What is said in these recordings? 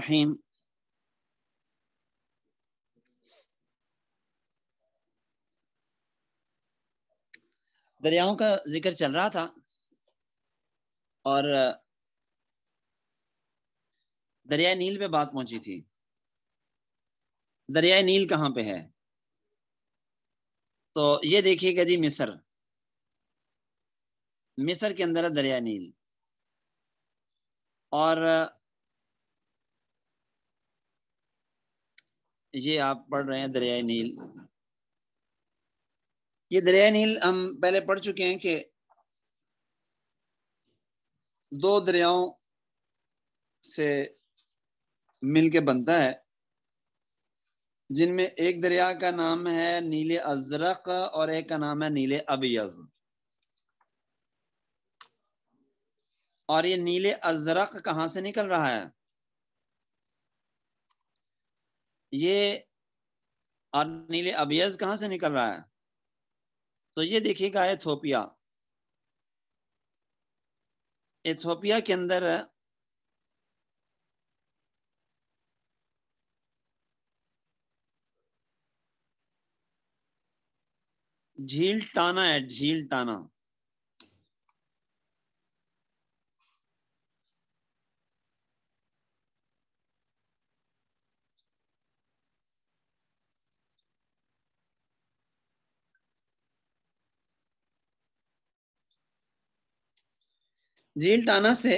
الرحیم. دریاؤں کا ذکر چل رہا تھا اور دریائے نیل پہ بات پہنچی تھی. دریائے نیل کہاں پہ ہے؟ تو یہ دیکھیے گا جی، مصر کے اندر ہے دریائے نیل. اور یہ آپ پڑھ رہے ہیں دریائے نیل. یہ دریائے نیل ہم پہلے پڑھ چکے ہیں کہ دو دریاؤں سے مل کے بنتا ہے، جن میں ایک دریا کا نام ہے نیل ازرق اور ایک کا نام ہے نیل ابیض. اور یہ نیل ازرق کہاں سے نکل رہا ہے؟ یہ اور نیل ابیض کہاں سے نکل رہا ہے؟ تو یہ دیکھیے گا ایتھوپیا کے اندر جھیل ٹانا ہے. جھیل ٹانا جھیل ٹانا سے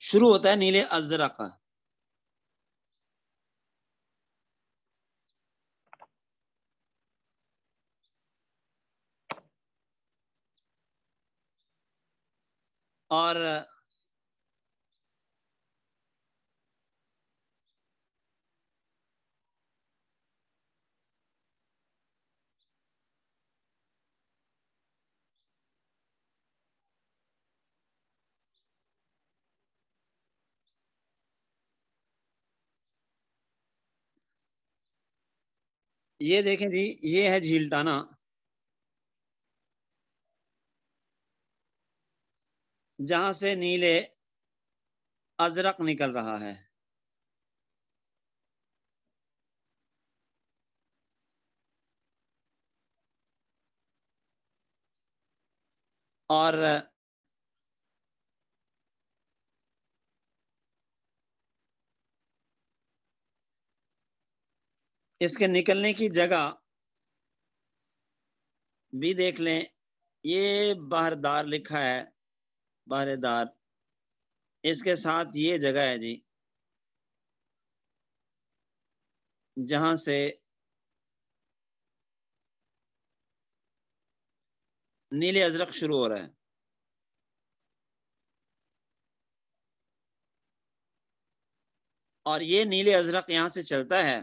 شروع ہوتا ہے نیل ازرق. اور یہ دیکھیں جی، یہ ہے جھیل ٹانا، جہاں سے نیل ازرق نکل رہا ہے. اور اس کے نکلنے کی جگہ بھی دیکھ لیں. یہ بحر دار لکھا ہے، بحر دار. اس کے ساتھ یہ جگہ ہے جی جہاں سے نیل ازرق شروع ہو رہا ہے. اور یہ نیل ازرق یہاں سے چلتا ہے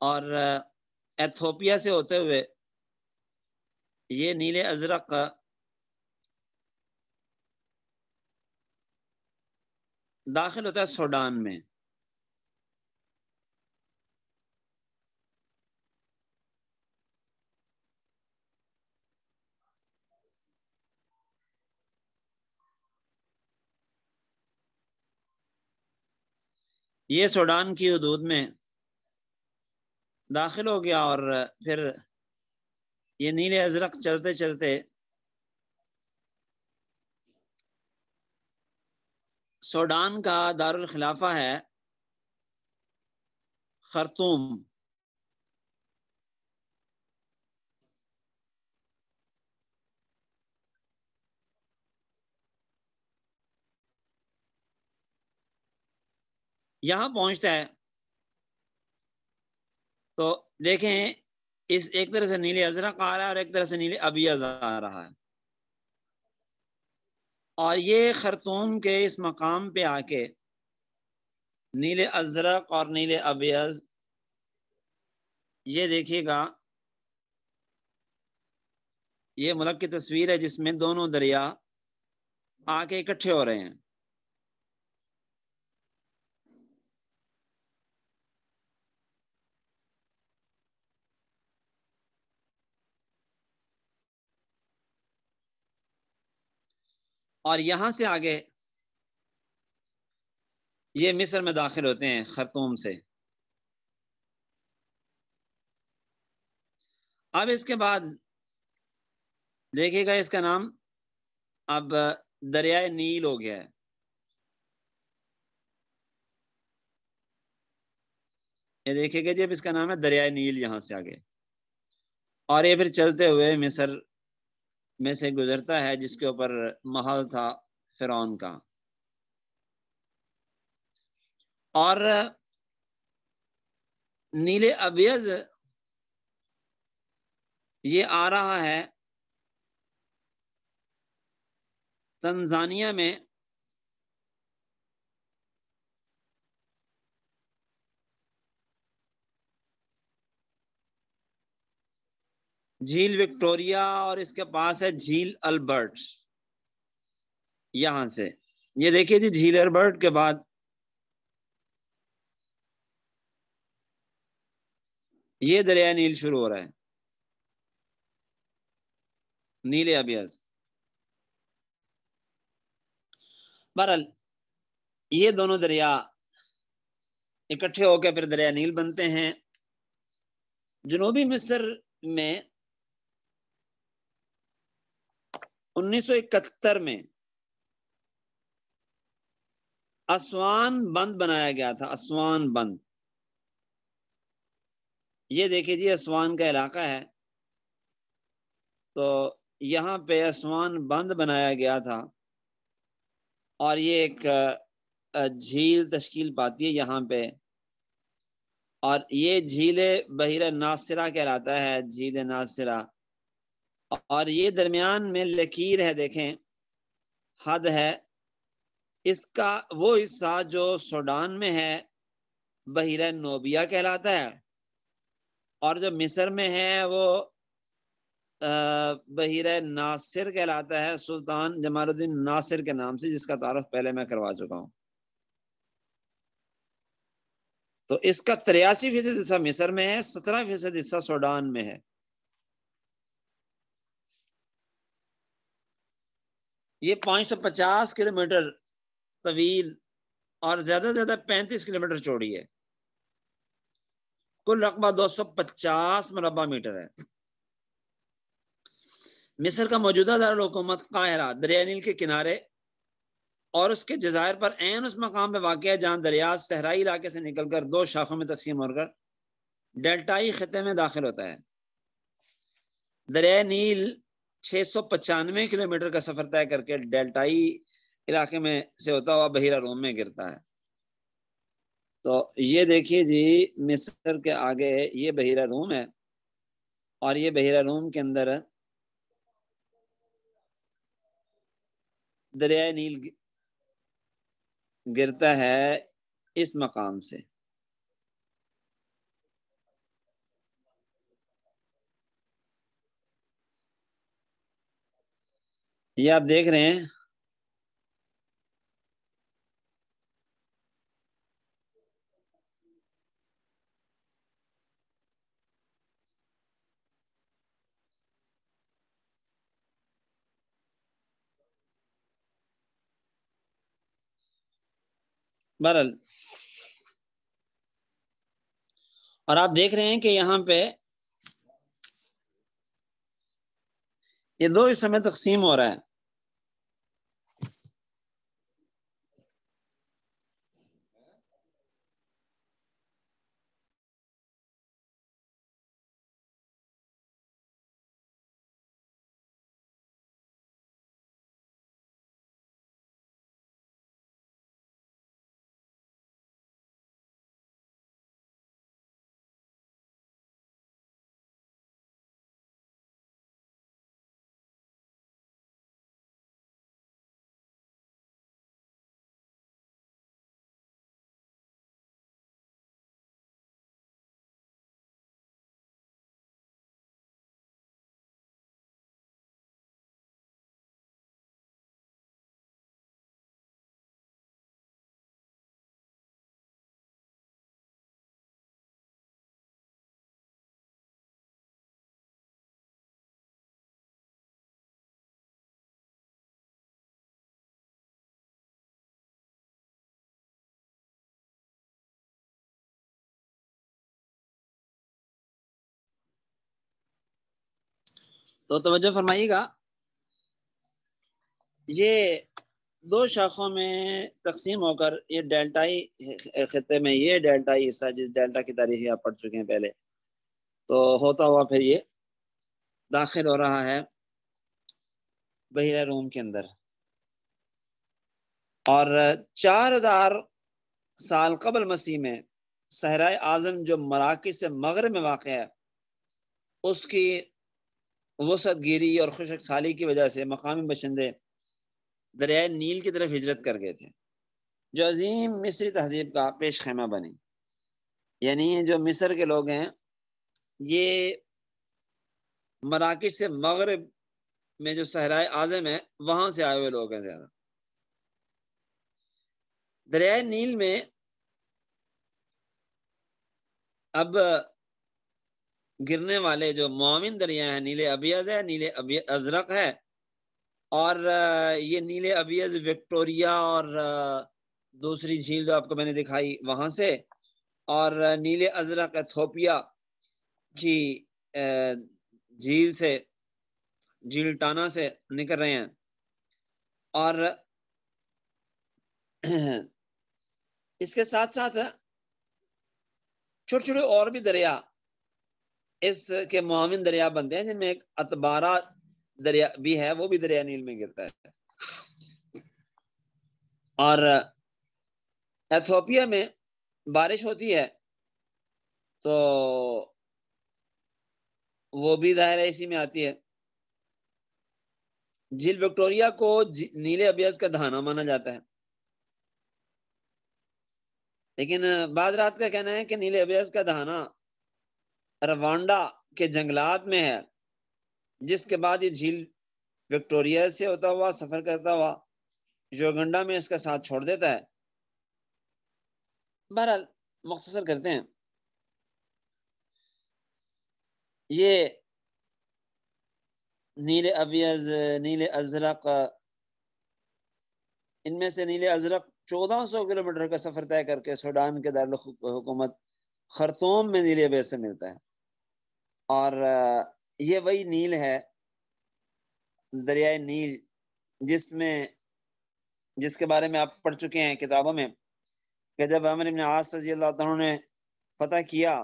اور ایتھوپیا سے ہوتے ہوئے یہ نیل ازرق داخل ہوتا ہے سوڈان میں. یہ سوڈان کی حدود میں داخل ہو گیا اور پھر یہ نیل ازرق چلتے چلتے سوڈان کا دارالخلافہ ہے خرطوم. یہاں پہنچتا ہے تو دیکھیں اس ایک طرح سے نیل ازرق آ رہا ہے اور ایک طرح سے نیل ابیض آ رہا ہے. اور یہ خرطوم کے اس مقام پہ آ کے نیل ازرق اور نیل ابیض، یہ دیکھیے گا یہ ملک کی تصویر ہے جس میں دونوں دریا آ کے اکٹھے ہو رہے ہیں. اور یہاں سے آگے یہ مصر میں داخل ہوتے ہیں خرطوم سے. اب اس کے بعد دیکھیے گا اس کا نام اب دریائے نیل ہو گیا ہے. یہ دیکھیے گا جب اس کا نام ہے دریائے نیل یہاں سے آگے, اور یہ پھر چلتے ہوئے مصر میں سے گزرتا ہے جس کے اوپر محل تھا فرعون کا. اور نیل ابیض یہ آ رہا ہے تنزانیہ میں جھیل وکٹوریا, اور اس کے پاس ہے جھیل البرٹ. یہاں سے یہ دیکھیے جی جھیل البرٹ کے بعد یہ دریائے نیل شروع ہو رہا ہے, نیل ابیض. بہرحال یہ دونوں دریا اکٹھے ہو کے پھر دریائے نیل بنتے ہیں. جنوبی مصر میں 1971 میں اسوان بند بنایا گیا تھا. اسوان بند, یہ دیکھیے جی اسوان کا علاقہ ہے, تو یہاں پہ اسوان بند بنایا گیا تھا, اور یہ ایک جھیل تشکیل پاتی ہے یہاں پہ, اور یہ جھیل بحیرہ ناصرہ کہلاتا ہے, جھیل ناصرہ. اور یہ درمیان میں لکیر ہے, دیکھیں حد ہے, اس کا وہ حصہ جو سوڈان میں ہے بحیرہ نوبیہ کہلاتا ہے, اور جو مصر میں ہے وہ بحیرہ ناصر کہلاتا ہے, سلطان جمال الدین ناصر کے نام سے, جس کا تعارف پہلے میں کروا چکا ہوں. تو اس کا 83% حصہ مصر میں ہے, 17% حصہ سوڈان میں ہے. یہ 550 کلومیٹر طویل اور زیادہ سے زیادہ 35 کلومیٹر چوڑی ہے. کل رقبہ 250 مربع میٹر ہے. مصر کا موجودہ دارالحکومت قاہرہ دریائے نیل کے کنارے اور اس کے جزائر پر عین اس مقام پہ واقع ہے جہاں دریا صحرائی علاقے سے نکل کر 2 شاخوں میں تقسیم ہو کر ڈیلٹائی خطے میں داخل ہوتا ہے. دریائے نیل 695 کلومیٹر کا سفر طے کر کے ڈیلٹائی علاقے میں سے ہوتا ہوا بحیرہ روم میں گرتا ہے. تو یہ دیکھیے جی مصر کے آگے یہ بحیرہ روم ہے, اور یہ بحیرہ روم کے اندر دریائے نیل گرتا ہے اس مقام سے. یہ آپ دیکھ رہے ہیں بہرحال, اور آپ دیکھ رہے ہیں کہ یہاں پہ یہ 2 حصوں میں تقسیم ہو رہا ہے. تو توجہ فرمائیے گا، یہ دو شاخوں میں تقسیم ہو کر یہ ڈیلٹائی خطے میں یہ ڈیلٹائی حصہ جس ڈیلٹا کی تاریخ آپ پڑھ چکے ہیں پہلے، تو ہوتا ہوا پھر یہ داخل ہو رہا ہے بحیرہ روم کے اندر، اور 4000 سال قبل مسیح میں صحرائے اعظم جو مراکش سے مغرب میں واقع ہے، اس کی وسعت گیری اور خشک سالی کی وجہ سے مقامی باشندے دریائے نیل کی طرف ہجرت کر گئے تھے، جو عظیم مصری تہذیب کا پیش خیمہ بنی۔ یعنی جو مصر کے لوگ ہیں یہ مراکش سے مغرب میں جو صحرائے اعظم ہے وہاں سے آئے ہوئے لوگ ہیں زیادہ۔ دریائے نیل میں اب گرنے والے جو معاون دریا ہیں، نیل ابیض ہے، نیل ازرق ہے، اور یہ نیل ابیض وکٹوریا اور دوسری جھیل جو آپ کو میں نے دکھائی وہاں سے، اور نیل ازرق ایتھوپیا کی جھیل سے، جھیل ٹانا سے نکل رہے ہیں، اور اس کے ساتھ ساتھ چھوٹے چھوٹے اور بھی دریا اس کے معاون دریا بنتے ہیں، جن میں ایک اتبارہ دریا بھی ہے، وہ بھی دریا نیل میں گرتا ہے۔ اور ایتھوپیا میں بارش ہوتی ہے تو وہ بھی ظاہر ہے اسی میں آتی ہے۔ جھیل وکٹوریا کو نیل ابیض کا دہانا مانا جاتا ہے، لیکن بعض رات کا کہنا ہے کہ نیل ابیض کا دہانا روانڈا کے جنگلات میں ہے، جس کے بعد یہ جھیل وکٹوریا سے ہوتا ہوا سفر کرتا ہوا یوگنڈا میں اس کا ساتھ چھوڑ دیتا ہے۔ بہرحال مختصر کرتے ہیں، یہ نیل ابیض، نیل ازرق، ان میں سے نیل ازرق 1400 کلومیٹر کا سفر طے کر کے سوڈان کے دارالحکومت خرطوم میں نیل ابیض سے ملتا ہے، اور یہ وہی نیل ہے، دریائے نیل، جس کے بارے میں آپ پڑھ چکے ہیں کتابوں میں کہ جب عمرو بن عاص رضی اللہ عنہ نے فتح کیا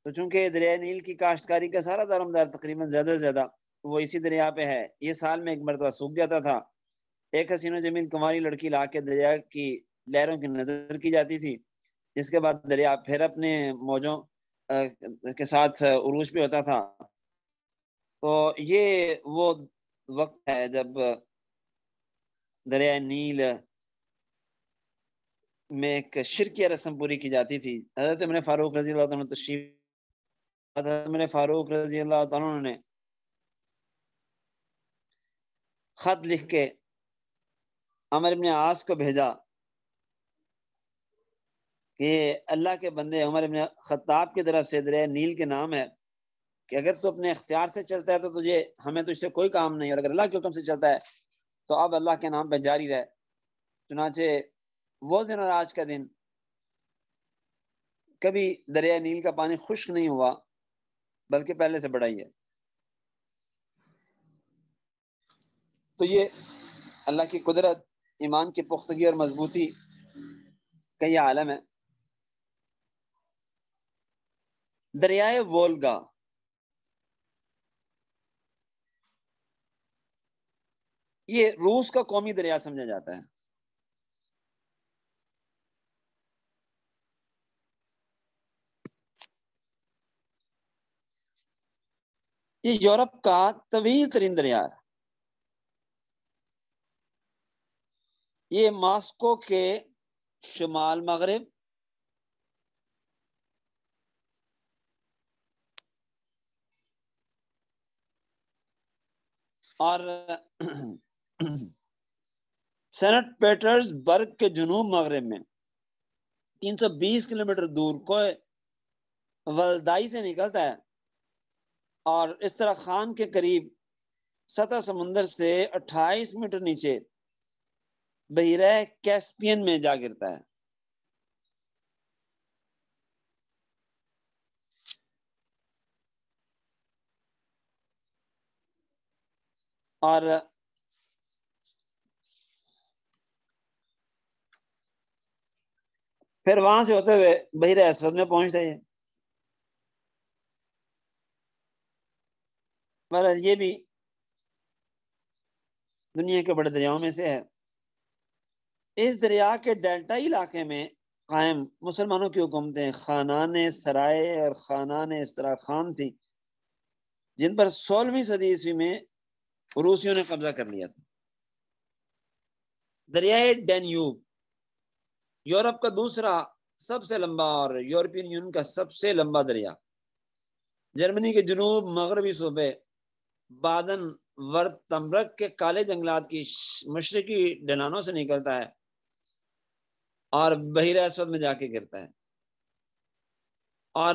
تو چونکہ دریائے نیل کی کاشتکاری کا سارا دارمدار تقریباً زیادہ سے زیادہ وہ اسی دریا پہ ہے، یہ سال میں ایک مرتبہ سوکھ جاتا تھا، ایک حسین و جمیل کماری لڑکی لا کے دریا کی لہروں کی نظر کی جاتی تھی، جس کے بعد دریا پھر اپنے موجوں کے ساتھ عروج پہ ہوتا تھا۔ تو یہ وہ وقت ہے جب دریائے نیل میں ایک شرکیہ رسم پوری کی جاتی تھی۔ حضرت عمر فاروق رضی اللہ عنہ تشریف، حضرت عمر فاروق رضی اللہ عنہ نے خط لکھ کے عمر بن عاص کو بھیجا کہ اللہ کے بندے عمر بن خطاب کی طرف سے دریائے نیل کے نام ہے کہ اگر تو اپنے اختیار سے چلتا ہے تو تجھے ہمیں تو اس سے کوئی کام نہیں، اور اگر اللہ کے حکم سے چلتا ہے تو اب اللہ کے نام پہ جاری رہے۔ چنانچہ وہ دن اور آج کا دن کبھی دریائے نیل کا پانی خشک نہیں ہوا، بلکہ پہلے سے بڑا ہی ہے۔ تو یہ اللہ کی قدرت، ایمان کی پختگی اور مضبوطی کا یہ عالم ہے۔ دریائے وولگا، یہ روس کا قومی دریا سمجھا جاتا ہے۔ یہ یورپ کا طویل ترین دریا ہے، یہ ماسکو کے شمال مغرب اور سینٹ پیٹرز برگ کے جنوب مغرب میں 320 کلومیٹر دور کوہ ولدائی سے نکلتا ہے، اور اس طرح خان کے قریب سطح سمندر سے 28 میٹر نیچے بحیرہ کیسپین میں جا گرتا ہے۔ اور پھر وہاں سے ہوتے ہوئے بحیرہ اسود میں پہنچتے ہیں. یہ بھی دنیا کے بڑے دریاؤں میں سے ہے. اس دریا کے ڈیلٹائی علاقے میں قائم مسلمانوں کی حکومتیں خانان سرائے اور خانان استراخان تھی، جن پر 16ویں صدی عیسوی میں روسیوں نے قبضہ کر لیا تھا. دریائے ڈینیوب یورپ کا دوسرا سب سے لمبا اور یورپین یونین کا سب سے لمبا دریا، جرمنی کے جنوب مغربی صوبے بادن ورتمبرگ کے کالے جنگلات کی مشرقی ڈھلانوں سے نکلتا ہے اور بحیرہ اسود میں جا کے گرتا ہے اور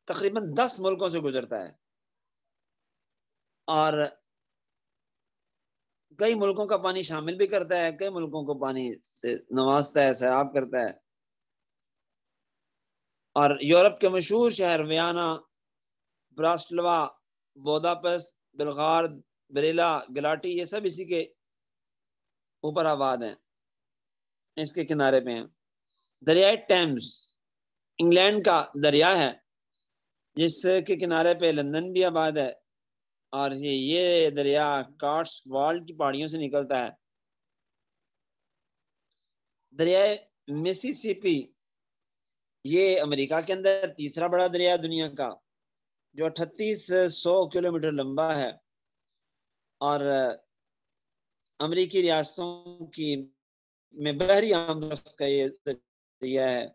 تقریباً 10 ملکوں سے گزرتا ہے اور کئی ملکوں کا پانی شامل بھی کرتا ہے، کئی ملکوں کو پانی سے نوازتا ہے، سیراب کرتا ہے. اور یورپ کے مشہور شہر ویانا، براسلوا، بوداپست، بلغارد، بریلا، گلاٹی، یہ سب اسی کے اوپر آباد ہیں، اس کے کنارے پہ ہیں. دریائے ٹیمز انگلینڈ کا دریا ہے، جس کے کنارے پہ لندن بھی آباد ہے، اور یہ دریا کارٹس والڈ کی پہاڑیوں سے نکلتا ہے. دریائے مسیسپی یہ امریکہ کے اندر تیسرا بڑا دریا دنیا کا، جو 3800 کلومیٹر لمبا ہے اور امریکی ریاستوں کی میں بحری آمد و رفت کا یہ دریا ہے،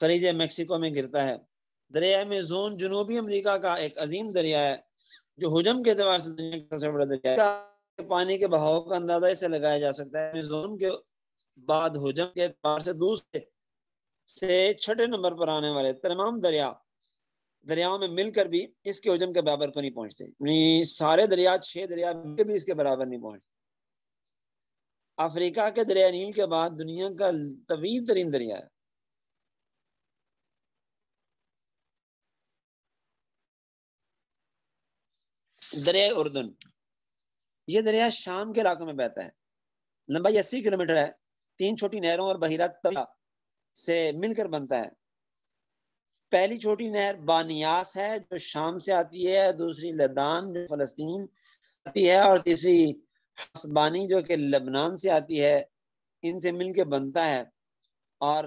خلیج میکسیکو میں گرتا ہے. دریائے میزون جنوبی امریکہ کا ایک عظیم دریا ہے، جو حجم کے اعتبار سے دنیا کا سب سے بڑا دریا ہے. پانی کے بہاؤ کا اندازہ اسے لگایا جا سکتا ہے. میزون کے بعد حجم کے اعتبار سے دوسرے سے 6 نمبر پر آنے والے تمام دریاؤں میں مل کر بھی اس کے حجم کے برابر کو نہیں پہنچتے. یعنی سارے دریا 6 دریا مل کے بھی اس کے برابر نہیں پہنچتے. افریقہ کے دریا نیل کے بعد دنیا کا طویل ترین دریا ہے. دریائے اردن یہ دریا شام کے علاقوں میں بہتا ہے، لمبائی 80 کلومیٹر ہے، 3 چھوٹی نہروں اور بحیرہ طویل سے مل کر بنتا ہے. پہلی چھوٹی نہر بانیاس ہے جو شام سے آتی ہے، دوسری لدان جو فلسطین آتی ہے، اور تیسری حسبانی جو کہ لبنان سے آتی ہے. ان سے مل کے بنتا ہے اور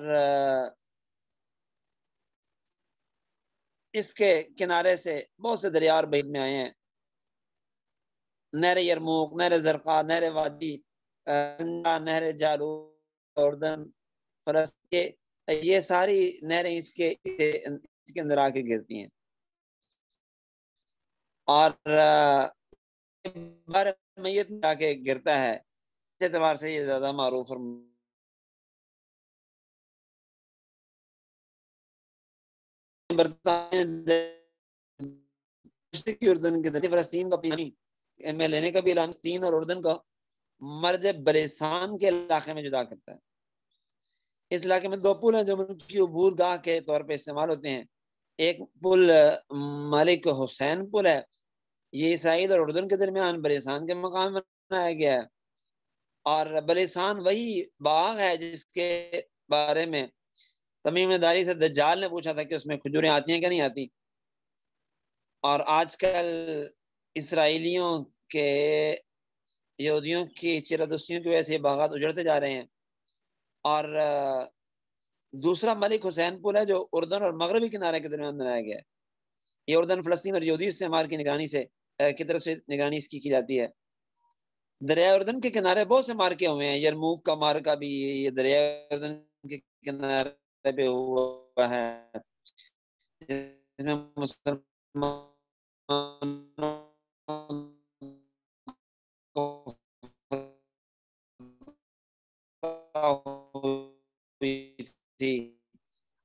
اس کے کنارے سے بہت سے دریا اور بہت میں آئے ہیں. نہر یرموک، نہر زرقا، نہر وادی نہر جالوت، اردن، فلسطین، یہ ساری نہریں اس کے اندر آ کے گرتی ہیں. اور میت میں آ کے گرتا ہے، اس اعتبار سے یہ زیادہ معروف اور اردن کے فلسطین کا پانی میں لینے کا بھی اعلان فلسطین اور اردن کا مرج بلستان کے علاقے میں جدا کرتا ہے. اس علاقے میں 2 پل ہیں جو ملک کی عبور گاہ کے طور پہ استعمال ہوتے ہیں. ایک پل ملک حسین پل ہے، یہ اسرائیل اور اردن کے درمیان بلستان کے مقام بنایا گیا ہے. اور بلستان وہی باغ ہے جس کے بارے میں تمیم داری سے دجال نے پوچھا تھا کہ اس میں کھجوریں آتی ہیں کیا نہیں آتی. اور آج کل اسرائیلیوں کے یہودیوں کی چرادستیوں کی وجہ سے یہ باغات اجڑتے جا رہے ہیں. اور دوسرا ملک حسین پل ہے جو اردن اور مغربی کنارے کے درمیان بنایا گیا ہے. یہ اردن، فلسطین اور یہودی استعمار کی نگرانی سے کی طرف سے نگرانی اس کی جاتی ہے. دریائے اردن کے کنارے بہت سے مارکے ہوئے ہیں. یرموک کا مارکا بھی یہ دریائے اردن کے کنارے پہ ہوا ہے، جس میں مسلمان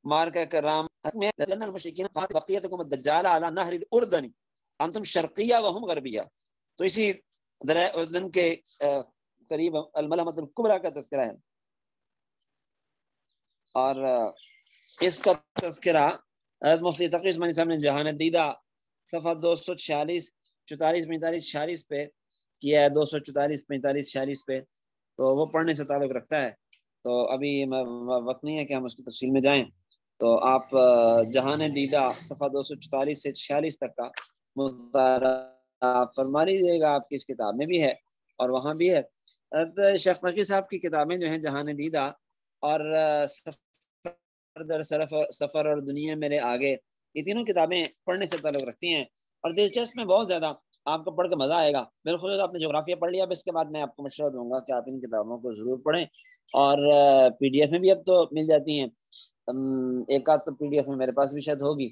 مارکا کرام میں المشرکین بقیتکم الدجال علی نہر الاردن انتم شرقیہ وهم غربیہ. تو اسی دریائے اردن کے قریب الملحمۃ الکبریٰ کا تذکرہ ہے. اور اس کا تذکرہ حضرت مفتی تقی عثمانی صاحب نے جہان دیدہ صفحہ 246، 44، 45، 46 پہ کیا ہے 244 45 46 پہ، تو وہ پڑھنے سے تعلق رکھتا ہے. تو ابھی وقت نہیں ہے کہ ہم اس کی تفصیل میں جائیں. تو آپ جہان دیدہ صفحہ 244 سے 46 تک کا مطالعہ فرما لیجیے گا. آپ کی اس کتاب میں بھی ہے اور وہاں بھی ہے. شیخ نقوی صاحب کی کتابیں جو ہیں جہان دیدہ اور سفر اور دنیا میرے آگے، یہ تینوں کتابیں پڑھنے سے تعلق رکھتی ہیں اور دلچسپ میں بہت زیادہ. آپ کو پڑھ کے مزہ آئے گا. بالخصوص آپ نے جغرافیہ پڑھ لیا، اب اس کے بعد میں آپ کو مشورہ دوں گا کہ آپ ان کتابوں کو ضرور پڑھیں. اور پی ڈی ایف میں بھی اب تو مل جاتی ہیں. ایک آدھ تو پی ڈی ایف میں میرے پاس بھی شاید ہوگی،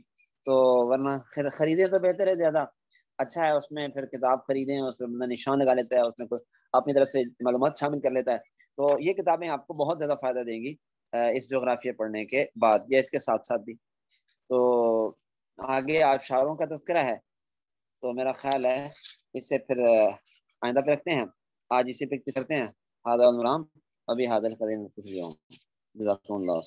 تو ورنہ خریدیں تو بہتر ہے، زیادہ اچھا ہے. اس میں پھر کتاب خریدیں، اس پہ بندہ نشان لگا لیتا ہے، اس میں کوئی اپنی طرف سے معلومات شامل کر لیتا ہے. تو یہ کتابیں آپ کو بہت زیادہ فائدہ دیں گی اس جغرافیہ پڑھنے کے بعد یا اس کے ساتھ ساتھ بھی. تو آگے آبشاروں کا تذکرہ ہے، تو میرا خیال ہے اس سے پھر آئندہ پہ رکھتے ہیں. آج اسی پہ کرتے ہیں. ہادہ المرام ابھی حاضر کریں. جزاکم اللہ.